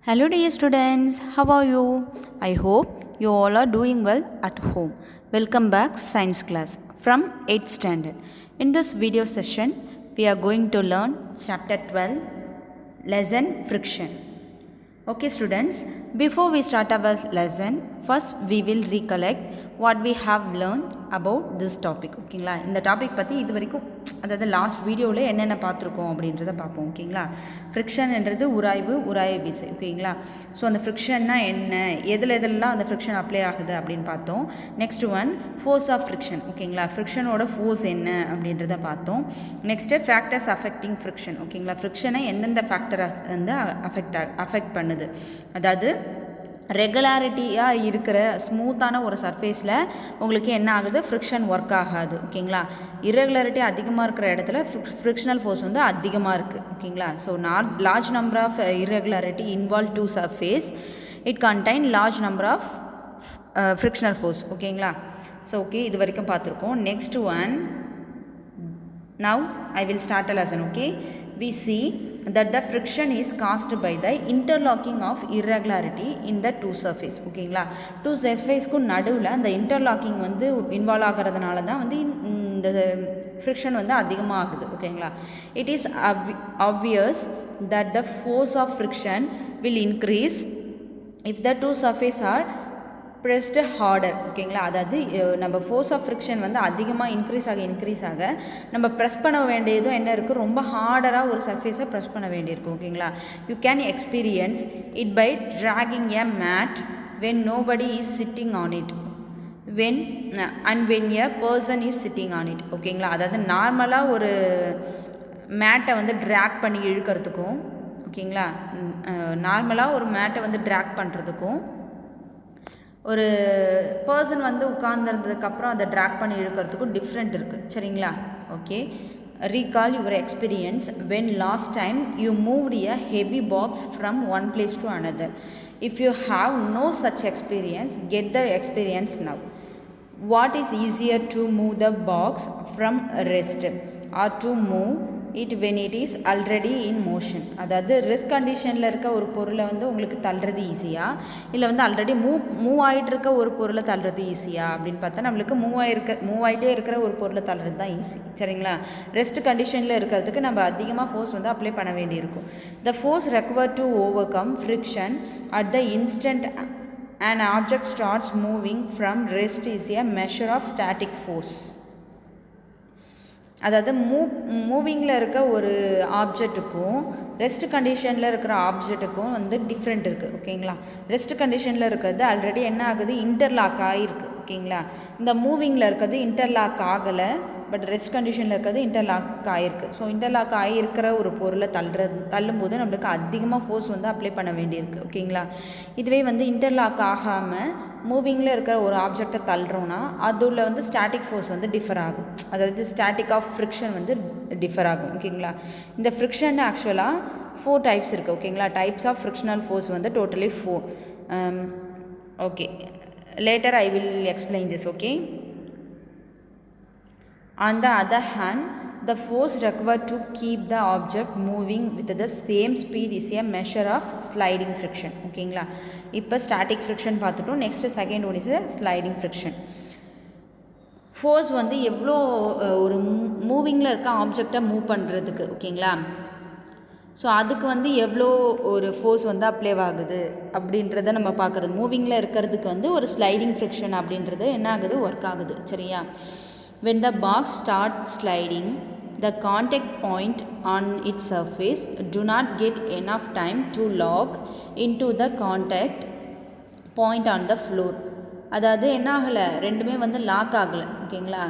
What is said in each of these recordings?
Hello dear students, how are you? I hope you all are doing well at home. Welcome back science class from 8th standard. In this video session, we are going to learn chapter 12, lesson friction. Okay students, before we start our lesson, first we will recollect what we have learned about this topic. ஓகேங்களா, இந்த topic பற்றி இது வரைக்கும் அதாவது last வீடியோவில் என்னென்ன பார்த்துருக்கோம் அப்படின்றத பார்ப்போம். ஓகேங்களா, ஃப்ரிக்ஷன்ன்றது உராய்வு விசை. ஓகேங்களா, ஸோ அந்த ஃப்ரிக்ஷன்னா என்ன, எதெல்லாம் அந்த ஃப்ரிக்ஷன் அப்ளை ஆகுது அப்படின்னு பார்த்தோம். Next one force of friction. ஓகேங்களா, ஃப்ரிக்ஷனோட ஃபோர்ஸ் என்ன அப்படின்றத பார்த்தோம். Next factors affecting friction. ஓகேங்களா, ஃப்ரிக்ஷனை எந்தெந்த ஃபேக்டர் வந்து அஃபெக்ட் பண்ணுது, அதாவது ரெகுலாரிட்டியாக இருக்கிற ஸ்மூத்தான ஒரு சர்ஃபேஸில் உங்களுக்கு என்ன ஆகுது, ஃப்ரிக்ஷன் ஒர்க் ஆகாது. ஓகேங்களா, இரெகுலாரிட்டி அதிகமாக இருக்கிற இடத்துல ஃப்ரிக்ஷனல் ஃபோர்ஸ் வந்து அதிகமாக இருக்குது. ஓகேங்களா, so large number of irregularity involve to surface, it contain large number of frictional force. ஓகேங்களா, ஸோ ஓகே, இது வரைக்கும் பார்த்துருக்கோம். Next one, now I will start a lesson. Okay, we see that the friction is caused by the interlocking of irregularity in the two surface. ஓகேங்களா, two சர்ஃபேஸ்க்கு நடுவில் அந்த interlocking வந்து involve ஆகிறதுனால தான் வந்து இந்த ஃப்ரிக்ஷன் வந்து அதிகமாக ஆகுது. ஓகேங்களா, it is obvious that the force of friction will increase if the two surface are pressed harder. ஓகேங்களா, அதாவது நம்ம ஃபோர்ஸ் ஆஃப் ஃப்ரிக்ஷன் வந்து அதிகமாக இன்க்ரீஸ் ஆக நம்ம ப்ரெஸ் பண்ண வேண்டியதும் என்ன இருக்குது, ரொம்ப ஹார்டராக ஒரு சர்ஃபேஸை ப்ரெஸ் பண்ண வேண்டியிருக்கும். ஓகேங்களா, you can experience it by dragging a mat when nobody is sitting on it when a person is sitting on it. ஓகேங்களா, அதாவது நார்மலாக ஒரு மேட்டை வந்து ட்ராக் பண்ணி இழுக்கிறதுக்கும், ஓகேங்களா, நார்மலாக ஒரு மேட்டை வந்து ட்ராக் பண்ணுறதுக்கும் ஒரு பர்சன் வந்து உட்கார்ந்துருந்ததுக்கப்புறம் அதை ட்ராக் பண்ணி இழுக்கிறதுக்கும் டிஃப்ரெண்ட் இருக்குது. சரிங்களா, okay, recall your experience when last time you moved a heavy box from one place to another. If you have no such experience, get the experience now. What is easier, to move the box from rest or to move it when it is already in motion? அதாவது rest கண்டிஷனில் இருக்க ஒரு பொருளை வந்து உங்களுக்கு தள்ளுறது ஈஸியா, இல்லை வந்து ஆல்ரெடி மூவ் ஆகிட்டு இருக்க ஒரு பொருளை தள்ளுறது ஈஸியா அப்படின்னு பார்த்தா நம்மளுக்கு மூவ் ஆகிட்டே இருக்கிற ஒரு பொருளை தள்ளுறது தான் ஈஸி. சரிங்களா, ரெஸ்ட் கண்டிஷனில் இருக்கிறதுக்கு நம்ம அதிகமாக ஃபோர்ஸ் வந்து அப்ளை பண்ண வேண்டியிருக்கும். The force required to over come friction at the instant an object starts moving from rest is a measure of static force. அதாவது மூவிங்கில் இருக்க ஒரு ஆப்ஜெக்ட்டுக்கும் ரெஸ்ட் கண்டிஷனில் இருக்கிற ஆப்ஜெக்ட்டுக்கும் வந்து டிஃப்ரெண்ட் இருக்குது. ஓகேங்களா, ரெஸ்ட் கண்டிஷனில் இருக்கிறது ஆல்ரெடி என்ன ஆகுது, இன்டர்லாக் ஆகிருக்கு. ஓகேங்களா, இந்த மூவிங்கில் இருக்கிறது இன்டர்லாக் ஆகலை, பட் ரெஸ்ட் கண்டிஷனில் இருக்கிறது இன்டர்லாக் ஆகிருக்கு. ஸோ இன்டர்லாக் ஆகிருக்கிற ஒரு பொருளை தள்ளும்போது நம்மளுக்கு அதிகமாக ஃபோர்ஸ் வந்து அப்ளை பண்ண வேண்டியிருக்கு. ஓகேங்களா, இதுவே வந்து இன்டர்லாக் ஆகாமல் மூவிங்கில் இருக்கிற ஒரு ஆப்ஜெக்டை தள்ளுறோன்னா அதில் வந்து ஸ்டாட்டிக் ஃபோர்ஸ் வந்து டிஃபர் ஆகும், அதாவது ஸ்டாட்டிக் ஆஃப் ஃப்ரிக்ஷன் வந்து டிஃபர் ஆகும். ஓகேங்களா, இந்த ஃப்ரிக்ஷன் ஆக்சுவலாக 4 டைப்ஸ் இருக்குது. ஓகேங்களா, டைப்ஸ் ஆஃப் ஃப்ரிக்ஷனல் ஃபோர்ஸ் வந்து totally 4. Okay, later I will explain this. Okay, on the other hand, the force required to keep the object moving with the same speed is a measure of sliding friction. ஓகேங்களா, இப்போ static friction பார்த்துட்டோம். Next second one is sliding friction. Force வந்து எவ்வளோ ஒரு மூவிங்கில் இருக்க ஆப்ஜெக்டை move பண்ணுறதுக்கு, ஓகேங்களா, ஸோ அதுக்கு வந்து எவ்வளோ ஒரு ஃபோர்ஸ் வந்து அப்ளை ஆகுது அப்படின்றத நம்ம பார்க்குறது. மூவிங்கில் இருக்கிறதுக்கு வந்து ஒரு ஸ்லைடிங் ஃப்ரிக்ஷன் அப்படின்றது என்ன ஆகுது, ஒர்க் ஆகுது. சரியா, when the box starts sliding, the contact point on its surface do not get enough time to lock into the contact point on the floor. அதாவது என்ன ஆகலை, ரெண்டுமே வந்து லாக் ஆகலை. ஓகேங்களா,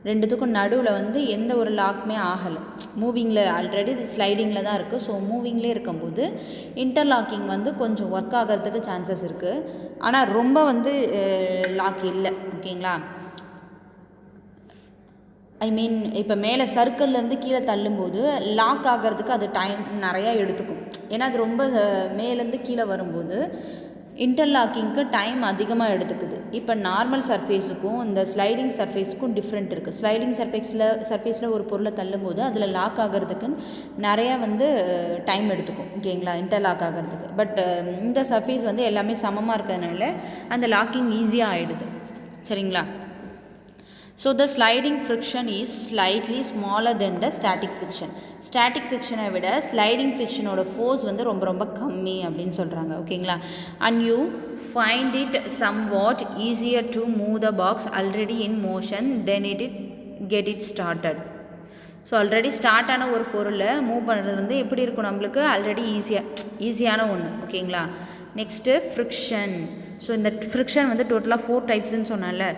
ரெண்டுத்துக்கும் நடுவில் வந்து எந்த ஒரு லாக்குமே ஆகலை. மூவிங்கில் ஆல்ரெடி இது ஸ்லைடிங்கில் தான் இருக்குது. ஸோ மூவிங்லேயே இருக்கும்போது இன்டர்லாக்கிங் வந்து கொஞ்சம் ஒர்க் ஆகிறதுக்கு சான்சஸ் இருக்குது, ஆனால் ரொம்ப வந்து லாக் இல்லை. ஓகேங்களா, ஐ மீன் இப்போ மேலே சர்க்கிள்லேருந்து கீழே தள்ளும்போது லாக் ஆகிறதுக்கு அது டைம் நிறையா எடுத்துக்கும். ஏன்னா அது ரொம்ப மேலேருந்து கீழே வரும்போது இன்டர்லாக்கிங்க்கு டைம் அதிகமாக எடுத்துக்குது. இப்போ நார்மல் சர்ஃபேஸுக்கும் இந்த ஸ்லைடிங் சர்ஃபேஸுக்கும் டிஃப்ரெண்ட் இருக்குது. ஸ்லைடிங் சர்ஃபேஸில் ஒரு பொருளை தள்ளும்போது அதில் லாக் ஆகிறதுக்கு நிறையா டைம் எடுத்துக்கும். ஓகேங்களா, இன்டர்லாக் ஆகிறதுக்கு. பட் இந்த சர்ஃபேஸ் எல்லாமே சமமாக இருக்கிறதுனால அந்த லாக்கிங் ஈஸியாக ஆகிடுது. சரிங்களா. So the sliding friction is slightly smaller than the static friction. Static friction விட sliding friction ஓட force ரொம்ப ரொம்ப கம்மி அப்படின்னு சொல்கிறாங்க. ஓகேங்களா. And you find it somewhat easier to move the box already in motion than get it started. So already start ஆன ஒரு பொருளை மூவ் பண்ணுறது எப்படி இருக்கும் நம்மளுக்கு ஆல்ரெடி ஈஸியான ஒன்று. ஓகேங்களா. Next friction. ஸோ இந்த ஃப்ரிக்ஷன் டோட்டலாக 4 டைப்ஸ்ன்னு சொன்னால.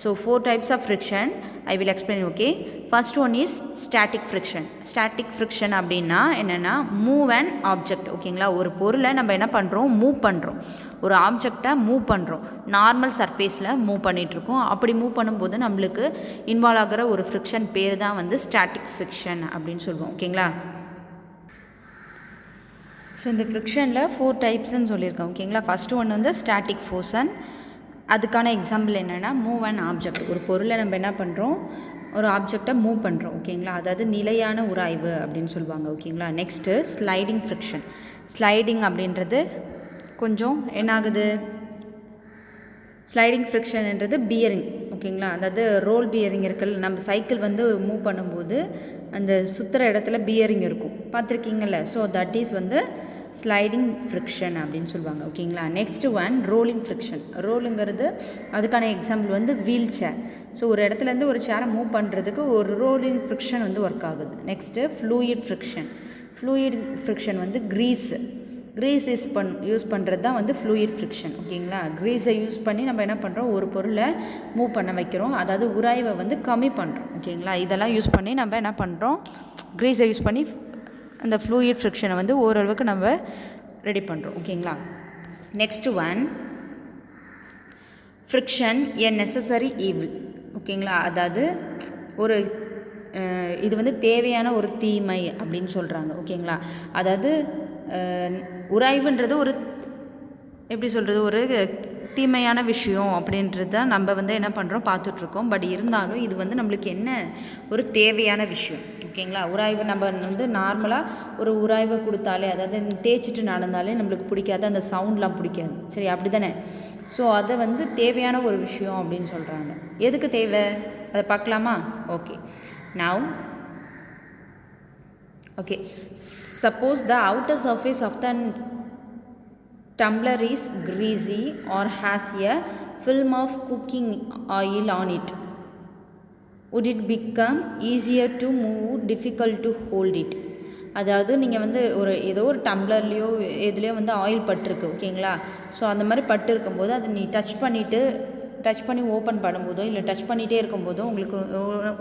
So 4 types of friction I will explain. Okay, first one is static friction. Static friction அப்படின்னா என்னென்னா மூவ் அண்ட் ஆப்ஜெக்ட். ஓகேங்களா. ஒரு பொருளை நம்ம என்ன பண்ணுறோம், மூவ் பண்ணுறோம். ஒரு ஆப்ஜெக்டை மூவ் பண்ணுறோம், நார்மல் சர்ஃபேஸில் மூவ் பண்ணிகிட்ருக்கோம். அப்படி மூவ் பண்ணும்போது நம்மளுக்கு இன்வால்வ் ஆகிற ஒரு ஃப்ரிக்ஷன் பேர் தான் ஸ்டாட்டிக் ஃப்ரிக்ஷன் அப்படின்னு சொல்லுவோம். ஓகேங்களா. ஸோ இந்த ஃப்ரிக்ஷனில் 4 டைப்ஸ்ன்னு சொல்லியிருக்கோம். ஓகேங்களா. ஃபஸ்ட்டு ஒன்று ஸ்டாட்டிக் ஃபோர்ஷன். அதுக்கான எக்ஸாம்பிள் என்னென்னா மூவ் அண்ட் ஆப்ஜெக்ட். ஒரு பொருளை நம்ம என்ன பண்ணுறோம், ஒரு ஆப்ஜெக்டை மூவ் பண்ணுறோம். ஓகேங்களா. அதாவது நிலையான உராய்வு அப்படின்னு சொல்லுவாங்க. ஓகேங்களா. Next sliding friction. ஸ்லைடிங் அப்படின்றது கொஞ்சம் என்னாகுது, ஸ்லைடிங் ஃப்ரிக்ஷன்ன்றது பியரிங். ஓகேங்களா. அதாவது ரோல் பியரிங் இருக்குல்ல, நம்ம சைக்கிள் மூவ் பண்ணும்போது அந்த சுற்றுற இடத்துல பியரிங் இருக்கும், பார்த்துருக்கீங்கள்ல. So that is sliding friction அப்படின்னு சொல்லுவாங்க. ஓகேங்களா. Next one rolling friction. ரோலுங்கிறது அதுக்கான எக்ஸாம்பிள் வீல் சேர். ஸோ ஒரு இடத்துலேருந்து ஒரு சேரை மூவ் பண்ணுறதுக்கு ஒரு ரோலிங் ஃப்ரிக்ஷன் ஒர்க் ஆகுது. Next fluid friction. Fluid friction grease use பண்ணுறது தான் ஃப்ளூயிட் ஃப்ரிக்ஷன். ஓகேங்களா. க்ரீஸை யூஸ் பண்ணி நம்ம என்ன பண்ணுறோம், ஒரு பொருளை மூவ் பண்ண வைக்கிறோம், அதாவது உராய்வை கம்மி பண்ணுறோம். ஓகேங்களா. இதெல்லாம் யூஸ் பண்ணி நம்ம என்ன பண்ணுறோம், க்ரீஸை யூஸ் பண்ணி அந்த ஃப்ளூயிட் ஃப்ரிக்ஷனை ஓரளவுக்கு நம்ம ரெடி பண்ணுறோம். ஓகேங்களா. நெக்ஸ்ட்டு ஒன் ஃப்ரிக்ஷன் எ நெசசரி ஈவில். ஓகேங்களா. அதாவது ஒரு இது தேவையான ஒரு தீமை அப்படின்னு சொல்கிறாங்க. ஓகேங்களா. அதாவது உராய்வுன்றது ஒரு எப்படி சொல்கிறது, ஒரு தீமையான விஷயம் அப்படின்றது தான் நம்ம என்ன பண்ணுறோம், பார்த்துட்ருக்கோம். பட் இருந்தாலும் இது நம்மளுக்கு என்ன ஒரு தேவையான விஷயம். ஓகேங்களா. உராய்வு நம்ம நார்மலாக ஒரு உராய்வை கொடுத்தாலே, அதாவது தேய்ச்சிட்டு நடந்தாலே நம்மளுக்கு பிடிக்காது, அந்த சவுண்ட்லாம் பிடிக்காது. சரி, அப்படி தானே. ஸோ அதை தேவையான ஒரு விஷயம் அப்படின்னு சொல்கிறாங்க. எதுக்கு தேவை அதை பார்க்கலாமா. Okay. Now okay, suppose the outer surface of the tumbler is greasy or has a film of cooking oil on it. Would it become easier to move, difficult to hold it? அதாவது நீங்கள் ஒரு ஏதோ ஒரு டம்ளர்லேயோ எதுலேயோ oil பட்டிருக்கு. ஓகேங்களா. So அந்த மாதிரி பட்டு இருக்கும்போது அதை நீ டச் பண்ணி ஓப்பன் பண்ணும்போதோ இல்லை டச் பண்ணிகிட்டே இருக்கும்போதோ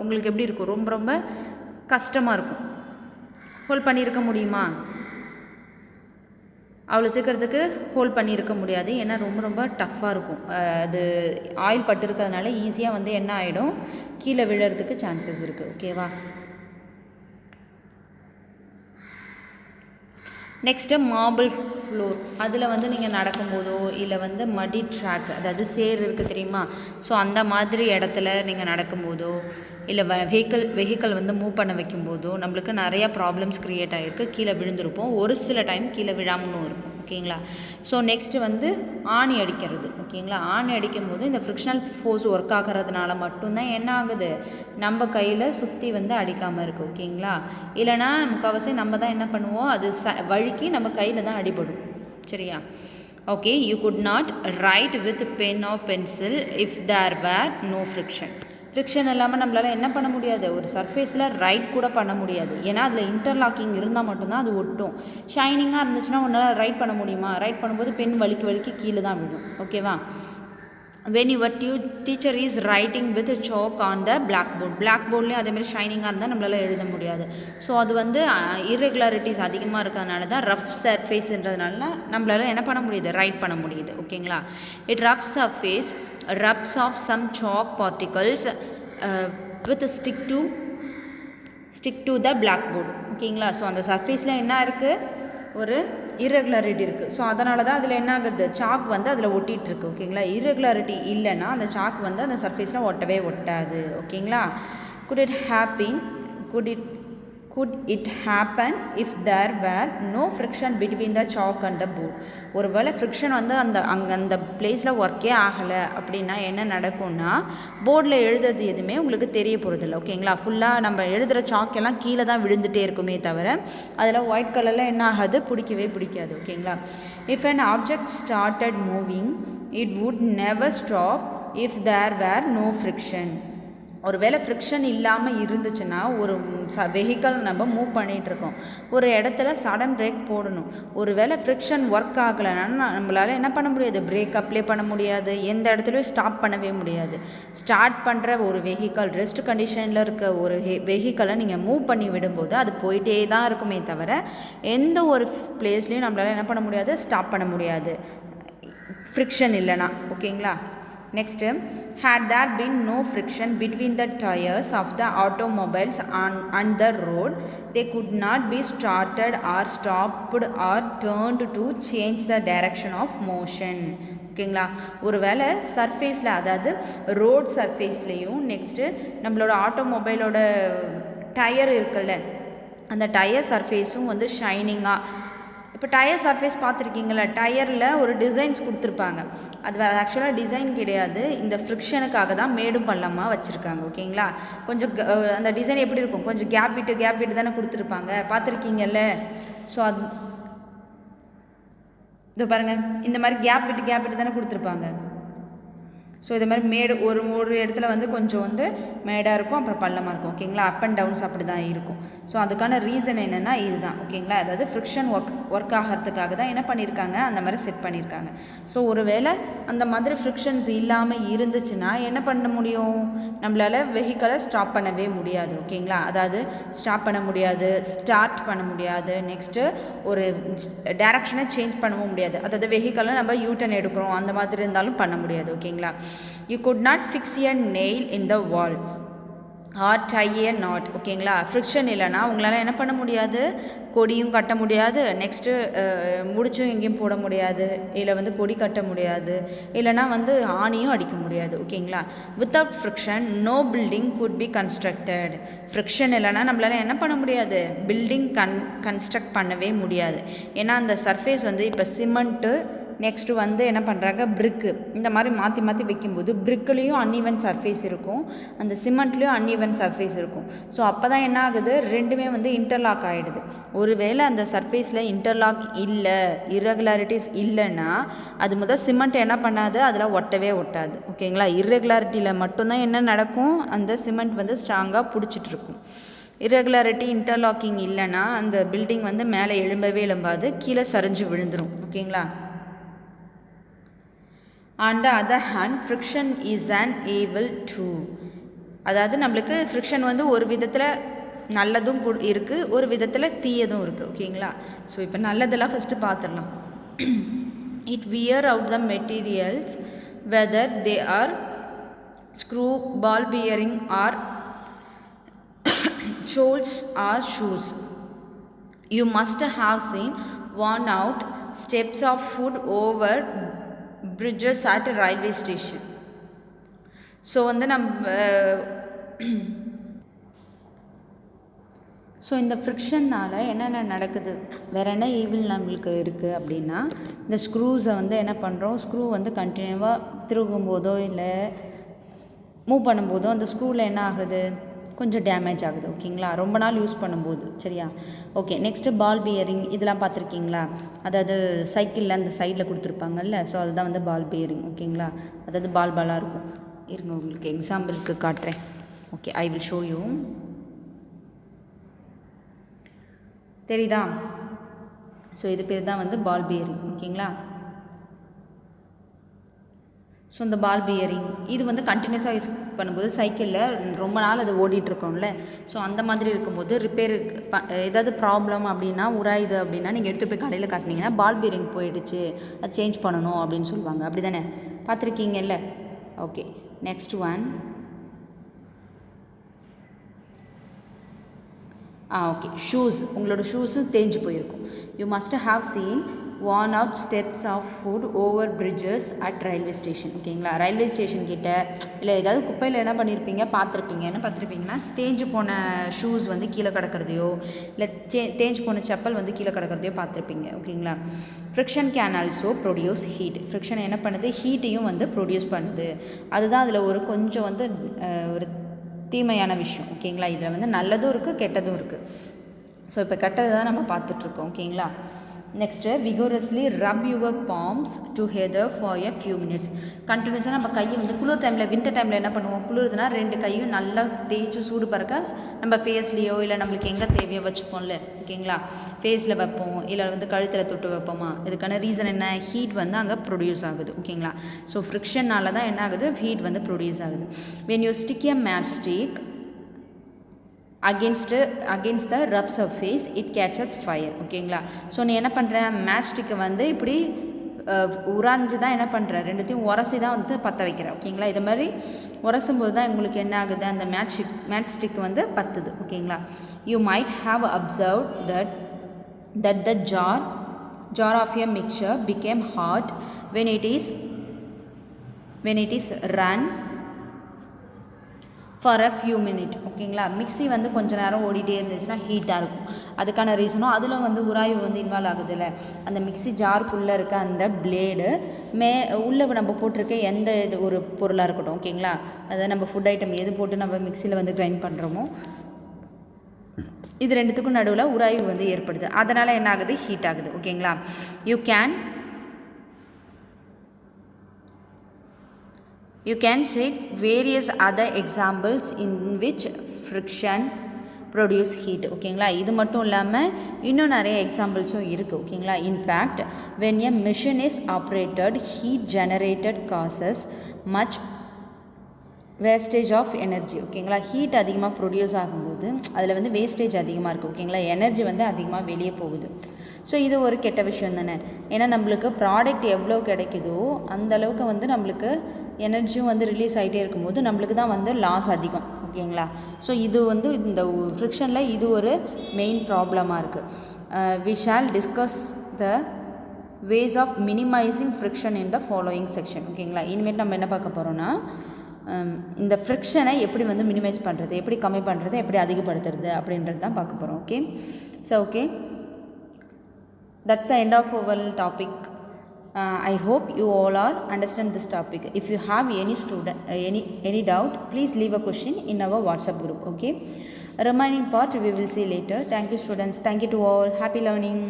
உங்களுக்கு எப்படி இருக்கும், ரொம்ப ரொம்ப கஷ்டமாக இருக்கும். ஹோல்ட் பண்ணியிருக்க முடியுமா? அவ்வளோ சீக்கிரத்துக்கு ஹோல்ட் பண்ணியிருக்க முடியாது. ஏன்னா ரொம்ப ரொம்ப டஃப்பாக இருக்கும். அது ஆயில் பட்டு இருக்கிறதுனால ஈஸியாக என்ன ஆகிடும், கீழே விழுறதுக்கு சான்சஸ் இருக்குது. ஓகேவா. Next marble floor. அதில் நீங்கள் நடக்கும்போதோ இல்லை மடி ட்ராக், அதாவது சேர் இருக்குது தெரியுமா. ஸோ அந்த மாதிரி இடத்துல நீங்கள் நடக்கும்போதோ இல்லை வெஹிக்கல் மூவ் பண்ண வைக்கும்போதோ நம்மளுக்கு நிறையா ப்ராப்ளம்ஸ் க்ரியேட் ஆகிருக்கு. கீழே விழுந்திருப்போம், ஒரு சில டைம் கீழே விழாமலும் இருக்கும். ஓகேங்களா. ஸோ நெக்ஸ்ட்டு ஆணி அடிக்கிறது. ஓகேங்களா. ஆணி அடிக்கும் போது இந்த ஃப்ரிக்ஷனல் ஃபோர்ஸ் ஒர்க் ஆகிறதுனால மட்டும்தான் என்ன ஆகுது, நம்ம கையில் சுற்றி அடிக்காமல் இருக்குது. ஓகேங்களா. இல்லைனா முக்கால்வாசி நம்ம தான் என்ன பண்ணுவோம், அது வழுக்கி நம்ம கையில் தான் அடிபடும். சரியா. Okay. You could not write with pen or pencil if there were no friction. Friction இல்லாமல் நம்மளால் என்ன பண்ண முடியாது, ஒரு சர்ஃபேஸில் ரைட் கூட பண்ண முடியாது. ஏன்னா அதில் இன்டர்லாக்கிங் இருந்தால் மட்டும்தான் அது ஒட்டும். ஷைனிங்காக இருந்துச்சுன்னா உன்னால் ரைட் பண்ண முடியுமா, ரைட் பண்ணும்போது பென் வலிக்கு கீழே தான் விழும். ஓகேவா. when your teacher is writing with chalk on the black boardலேயும் அதேமாதிரி ஷைனிங்காக இருந்தால் நம்மளால் எழுத முடியாது. ஸோ அது irregularities அதிகமாக இருக்கிறதுனால தான் ரஃப் சர்ஃபேஸ்ன்றதுனால நம்மளால் என்ன பண்ண முடியுது, ரைட் பண்ண முடியுது. ஓகேங்களா. It rough surface rubs off some chalk particles with a stick to the blackboard. ஓகேங்களா. ஸோ அந்த சர்ஃபேஸில் என்ன இருக்குது, ஒரு irregularity இருக்குது. ஸோ அதனால தான் அதில் என்ன ஆகுது, சாக் வந்து அதில் ஒட்டிகிட்ருக்கு. ஓகேங்களா, irregularity இல்லைன்னா அந்த சாக் வந்து அந்த சர்ஃபேஸில் ஒட்டவே ஒட்டாது. ஓகேங்களா. could it happen if there were no friction between the chalk and the board? ஒருவேளை ஃப்ரிக்ஷன் வந்து அந்த பிளேஸில் ஒர்க்கே ஆகலை அப்படின்னா என்ன நடக்கும்னா, போர்டில் எழுதுறது எதுவுமே உங்களுக்கு தெரிய போகிறதில்ல. ஓகேங்களா, ஃபுல்லாக நம்ம எழுதுகிற சாக் எல்லாம் கீழே தான் விழுந்துகிட்டே இருக்குமே தவிர அதில் ஒயிட் கலரில் என்ன ஆகாது, பிடிக்காது. ஓகேங்களா. if an object started moving it would never stop if there were no friction. ஒரு வேளை ஃப்ரிக்ஷன் இல்லாமல் இருந்துச்சுன்னா ஒரு வெஹிக்கல் நம்ம மூவ் பண்ணிகிட்ருக்கோம், ஒரு இடத்துல சடன் பிரேக் போடணும். ஒரு வேளை ஃப்ரிக்ஷன் ஒர்க் ஆகலைன்னா நம்மளால் என்ன பண்ண முடியாது, பிரேக் அப்ளை பண்ண முடியாது, எந்த இடத்துலையும் ஸ்டாப் பண்ணவே முடியாது. ஸ்டார்ட் பண்ணுற ஒரு வெஹிக்கல், ரெஸ்ட் கண்டிஷனில் இருக்க ஒரு வெஹிக்கலை நீங்கள் மூவ் பண்ணி விடும்போது அது போயிட்டே தான் இருக்குமே தவிர எந்த ஒரு பிளேஸ்லையும் நம்மளால் என்ன பண்ண முடியாது, ஸ்டாப் பண்ண முடியாது ஃப்ரிக்ஷன் இல்லைனா. ஓகேங்களா. Next, had there been no friction between the tires of the automobiles on the road, they could not be started or stopped or turned to change the direction of motion. ஓகேங்களா. ஒரு வேளை சர்ஃபேஸில், அதாவது road சர்ஃபேஸ்லேயும் next நம்மளோட ஆட்டோமொபைலோட tyre இருக்குல்ல, அந்த tyre சர்ஃபேஸும் வந்து ஷைனிங்காக. இப்போ டயர் சர்ஃபேஸ் பார்த்துருக்கீங்களா, டயரில் ஒரு டிசைன்ஸ் கொடுத்துருப்பாங்க. அது ஆக்சுவலாக டிசைன் கிடையாது, இந்த ஃப்ரிக்ஷனுக்காக தான் மேடும் பள்ளமாக வச்சுருக்காங்க. ஓகேங்களா. கொஞ்சம் அந்த டிசைன் எப்படி இருக்கும், கொஞ்சம் கேப் விட்டு தானே கொடுத்துருப்பாங்க, பார்த்துருக்கீங்கல்ல. ஸோ அது இதோ பாருங்கள், இந்த மாதிரி கேப் விட்டு தானே கொடுத்துருப்பாங்க. ஸோ இது மாதிரி மேடு ஒரு இடத்துல வந்து கொஞ்சம் வந்து மேடாக இருக்கும், அப்புறம் பள்ளமாக இருக்கும். ஓகேங்களா. அப் அண்ட் டவுன்ஸ் அப்படி தான் இருக்கும். ஸோ அதுக்கான ரீசன் என்னென்னா இதுதான். ஓகேங்களா. அதாவது ஃப்ரிக்ஷன் ஒர்க் ஆகிறதுக்காக தான் என்ன பண்ணியிருக்காங்க, அந்த மாதிரி செட் பண்ணியிருக்காங்க. ஸோ ஒரு வேளை அந்த மாதிரி ஃப்ரிக்ஷன்ஸ் இல்லாமல் இருந்துச்சுன்னா என்ன பண்ண முடியும், நம்மளால் வெஹிக்கலை ஸ்டாப் பண்ணவே முடியாது. ஓகேங்களா. அதாவது ஸ்டாப் பண்ண முடியாது, ஸ்டார்ட் பண்ண முடியாது, நெக்ஸ்ட்டு ஒரு டைரக்ஷனை சேஞ்ச் பண்ணவும் முடியாது. அதாவது வெஹிக்கலை நம்ம யூட்டர்ன் எடுக்கிறோம் அந்த மாதிரி இருந்தாலும் பண்ண முடியாது. ஓகேங்களா. You could not fix a nail in the wall or tie a knot. ஓகேங்களா. ஃப்ரிக்ஷன் இல்லைனா உங்களால் என்ன பண்ண முடியாது, கொடியும் கட்ட முடியாது, நெக்ஸ்ட்டு முடிச்சும் எங்கேயும் போட முடியாது, இல்லை வந்து கொடி கட்ட முடியாது, இல்லைனா வந்து ஆணியும் அடிக்க முடியாது. ஓகேங்களா. Without friction no building could be constructed. Friction இல்லைனா நம்மளால் என்ன பண்ண முடியாது, பில்டிங் கன்ஸ்ட்ரக்ட் பண்ணவே முடியாது. ஏன்னா அந்த சர்ஃபேஸ் வந்து இப்போ சிமெண்ட்டு, நெக்ஸ்ட்டு வந்து என்ன பண்ணுறாங்க, பிரிக்கு, இந்த மாதிரி மாற்றி வைக்கும்போது பிரிக்குலேயும் அன்இவன் சர்ஃபேஸ் இருக்கும், அந்த சிமெண்ட்லேயும் அன்இவன் சர்ஃபேஸ் இருக்கும். ஸோ அப்போ தான் என்ன ஆகுது, ரெண்டுமே வந்து இன்டர்லாக் ஆகிடுது. ஒருவேளை அந்த சர்ஃபேஸில் இன்டர்லாக் இல்லை, இர்ரெகுலாரிட்டிஸ் இல்லைன்னா அது சிமெண்ட் என்ன பண்ணாது, அதில் ஒட்டவே ஒட்டாது. ஓகேங்களா. இர்ரெகுலாரிட்டியில் மட்டும்தான் என்ன நடக்கும், அந்த சிமெண்ட் வந்து ஸ்ட்ராங்காக பிடிச்சிட்ருக்கும். இர்ரெகுலாரிட்டி இன்டர்லாக்கிங் இல்லைன்னா அந்த பில்டிங் வந்து மேலே எழும்பாது, கீழே சரிஞ்சு விழுந்துடும். ஓகேங்களா. On the other hand, friction is an evil too. அதாவது நம்மளுக்கு ஃப்ரிக்ஷன் வந்து ஒரு விதத்தில் நல்லதும் இருக்குது, ஒரு விதத்தில் தீயதும் இருக்குது. ஓகேங்களா. ஸோ இப்போ நல்லதெல்லாம் ஃபஸ்ட்டு பார்த்துடலாம். It wear out the materials whether they are screw, ball bearing or soles or shoes. You must have seen worn out steps of food over bridges at a railway station. So வந்து so இந்த ஃப்ரிக்ஷன்னால் என்னென்ன நடக்குது, வேறு என்ன evil நம்மளுக்கு இருக்குது அப்படின்னா, இந்த ஸ்க்ரூஸை வந்து என்ன பண்ணுறோம், ஸ்க்ரூ வந்து கண்டினியூவாக திருகும் போதோ இல்லை மூவ் பண்ணும்போதோ அந்த ஸ்க்ரூவில் என்ன ஆகுது, கொஞ்சம் டேமேஜ் ஆகுது. ஓகேங்களா. ரொம்ப நாள் யூஸ் பண்ணும்போது. சரியா. ஓகே. நெக்ஸ்ட்டு பால் பியரிங், இதெல்லாம் பார்த்துருக்கீங்களா, அதாவது சைக்கிளில் அந்த சைடில் கொடுத்துருப்பாங்கல்ல, ஸோ அதுதான் வந்து பால் பியரிங். ஓகேங்களா. அதாவது பாலாக இருக்கும். இருங்க உங்களுக்கு எக்ஸாம்பிளுக்கு காட்டுறேன். Okay, I will show you. தெரியுதா. ஸோ இது பேர் தான் வந்து பால் பியரிங். ஓகேங்களா. ஸோ இந்த பால் பியரிங் இது வந்து கண்டினியூஸாக யூஸ் பண்ணும்போது சைக்கிளில் ரொம்ப நாள் அது ஓடிட்டுருக்கோம்ல, ஸோ அந்த மாதிரி இருக்கும்போது ரிப்பேர் ஏதாவது ப்ராப்ளம் அப்படின்னா, உராயுது அப்படின்னா நீங்கள் எடுத்து போய் கடையில் காட்டினீங்கன்னா பால் பியரிங் போயிடுச்சு, அது சேஞ்ச் பண்ணணும் அப்படின்னு சொல்லுவாங்க. அப்படி தானே, பார்த்துருக்கீங்கல்ல. Okay. Next one, okay, shoes, உங்களோட ஷூஸும் தேஞ்சு போயிருக்கும். You must have seen worn out steps of food over bridges at railway station. ஓகேங்களா, ரயில்வே ஸ்டேஷன் கிட்ட இல்லை ஏதாவது குப்பையில் என்ன பார்த்துருப்பீங்கன்னா தேஞ்சு போன ஷூஸ் வந்து கீழே கிடக்கிறதையோ இல்லை தேஞ்சு போன செப்பல் வந்து கீழே கிடக்கிறதையோ பார்த்துருப்பீங்க. ஓகேங்களா, friction can also produce heat. Friction என்ன பண்ணுது, ஹீட்டையும் வந்து ப்ரொடியூஸ் பண்ணுது. அதுதான் அதில் ஒரு கொஞ்சம் வந்து ஒரு தீமையான விஷயம். ஓகேங்களா, இதில் வந்து நல்லதும் இருக்குது கெட்டதும் இருக்குது. ஸோ இப்போ கெட்டது தான் நம்ம பார்த்துட்ருக்கோம். ஓகேங்களா, next vigorously rub your palms together for a few minutes. கண்டினியூஸாக நம்ம கையை வந்து குளிர் டைமில், வின்டர் டைமில் என்ன பண்ணுவோம், குளிர்துனா 2 கையும் நல்லா தேய்ச்சி சூடு பறக்க நம்ம ஃபேஸ்லேயோ இல்லை நம்மளுக்கு எங்கே தேவையோ வச்சுப்போம்ல. ஓகேங்களா, ஃபேஸில் வைப்போம் இல்லை வந்து கழுத்தில் தொட்டு வைப்போமா. இதுக்கான ரீசன் என்ன, ஹீட் வந்து அங்கே ப்ரொடியூஸ் ஆகுது. ஓகேங்களா, ஸோ ஃப்ரிக்ஷனால் தான் என்ன ஆகுது, ஹீட் வந்து ப்ரொடியூஸ் ஆகுது. When you stick a match stick against the rough surface it catches fire. ஓகேங்களா, ஸோ நீ என்ன பண்ணுற, மேட்ச் ஸ்டிக்கை வந்து இப்படி உராஞ்சு தான் என்ன பண்ணுற, ரெண்டுத்தையும் உரசி தான் வந்து பற்ற வைக்கிற. ஓகேங்களா, இது மாதிரி உரசும் போது தான் உங்களுக்கு என்ன ஆகுது, அந்த மேட்ச் ஸ்டிக் வந்து பற்றுது. ஓகேங்களா, you might have observe that the jar of a mixture became hot when it is run for a few minute. ஓகேங்களா, மிக்ஸி வந்து கொஞ்சம் நேரம் ஓடிட்டே இருந்துச்சுன்னா ஹீட்டாக இருக்கும். அதுக்கான ரீசனும் அதில் வந்து உராய்வு வந்து இன்வால்வ் ஆகுதுல்ல. அந்த மிக்ஸி ஜாருக்குள்ளே இருக்க அந்த பிளேடு உள்ளே நம்ம போட்டிருக்க எந்த இது ஒரு பொருளாக இருக்கட்டும். ஓகேங்களா, அதை நம்ம ஃபுட் ஐட்டம் எது போட்டு நம்ம மிக்ஸியில் வந்து கிரைண்ட் பண்ணுறோமோ இது ரெண்டுத்துக்கும் நடுவில் உராய்வு வந்து ஏற்படுது. அதனால் என்ன ஆகுது, ஹீட் ஆகுது. ஓகேங்களா, You can cite various other examples in which friction produce heat. ஓகேங்களா, இது மட்டும் இல்லாமல் இன்னும் நிறைய எக்ஸாம்பிள்ஸும் இருக்குது. ஓகேங்களா, in fact when a machine is operated, heat generated causes much wastage of energy. ஓகேங்களா, ஹீட் அதிகமாக ப்ரொடியூஸ் ஆகும்போது அதில் வந்து வேஸ்டேஜ் அதிகமாக இருக்குது. ஓகேங்களா, எனர்ஜி வந்து அதிகமாக வெளியே போகுது. ஸோ இது ஒரு கெட்ட விஷயம் தானே. ஏன்னா நம்மளுக்கு ப்ராடக்ட் எவ்வளோ கிடைக்குதோ அந்தளவுக்கு வந்து நம்மளுக்கு எனர்ஜியும் வந்து ரிலீஸ் ஆகிட்டே இருக்கும்போது நம்மளுக்கு தான் வந்து லாஸ் அதிகம். ஓகேங்களா, ஸோ இது வந்து இந்த ஃப்ரிக்ஷனில் இது ஒரு மெயின் ப்ராப்ளமாக இருக்குது. We shall discuss the ways of minimising friction in the following section. ஓகேங்களா, இனிமேல் நம்ம என்ன பார்க்க போகிறோன்னா இந்த ஃப்ரிக்ஷனை எப்படி வந்து மினிமைஸ் பண்ணுறது, எப்படி கம்மி பண்ணுறது, எப்படி அதிகப்படுத்துறது அப்படின்றது தான் பார்க்க போகிறோம். Okay, so okay, that's the end of our topic. I hope you all are understand this topic. If you have any doubt, please leave a question in our WhatsApp group. Okay, remaining part we will see later. Thank you students, thank you to all, happy learning.